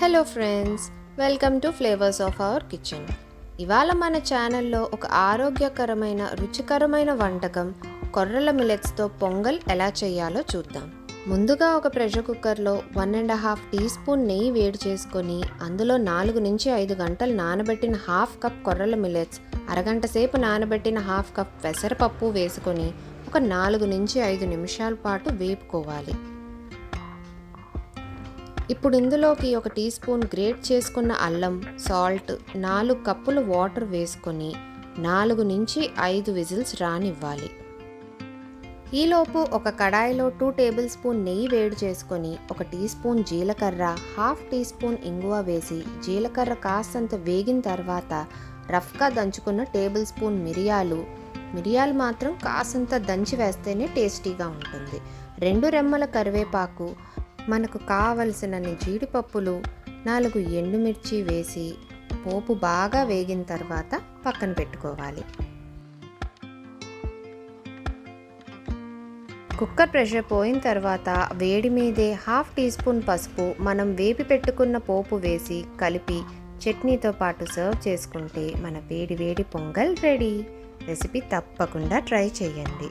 Hello friends, welcome to flavours of our kitchen. ఇవాళ మన ఛానల్లో ఒక ఆరోగ్యకరమైన రుచికరమైన వంటకం కొర్రల మిల్లెట్స్తో పొంగల్ ఎలా చేయాలో చూద్దాం. ముందుగా ఒక ప్రెషర్ కుక్కర్లో 1.5 టీ స్పూన్ నెయ్యి వేడి చేసుకొని అందులో 4 నుంచి 5 గంటలు నానబెట్టిన హాఫ్ కప్ కొర్రల మిల్లెట్స్, అరగంట సేపు నానబెట్టిన హాఫ్ కప్ పెసరపప్పు వేసుకొని ఒక 4 నుంచి 5 నిమిషాల పాటు వేపుకోవాలి. ఇప్పుడు ఇందులోకి ఒక టీ స్పూన్ గ్రేట్ చేసుకున్న అల్లం, సాల్ట్, 4 కప్పులు వాటర్ వేసుకొని 4 నుంచి 5 విజిల్స్ రానివ్వాలి. ఈలోపు ఒక కడాయిలో 2 టేబుల్ స్పూన్ నెయ్యి వేడి చేసుకొని ఒక టీ స్పూన్ జీలకర్ర, హాఫ్ టీ స్పూన్ ఇంగువ వేసి జీలకర్ర కాస్తంత వేగిన తర్వాత రఫ్గా దంచుకున్న టేబుల్ స్పూన్ మిరియాలు మాత్రం కాస్తంత దంచి వేస్తేనే టేస్టీగా ఉంటుంది. 2 రెమ్మల కరివేపాకు, మనకు కావలసినన్ని జీడిపప్పులు, 4 ఎండుమిర్చి వేసి పోపు బాగా వేగిన తర్వాత పక్కన పెట్టుకోవాలి. కుక్కర్ ప్రెషర్ పోయిన తర్వాత వేడి మీదే హాఫ్ టీ స్పూన్ పసుపు, మనం వేపి పెట్టుకున్న పోపు వేసి కలిపి చట్నీతో పాటు సర్వ్ చేసుకుంటే మన వేడి వేడి పొంగల్ రెడీ. రెసిపీ తప్పకుండా ట్రై చేయండి.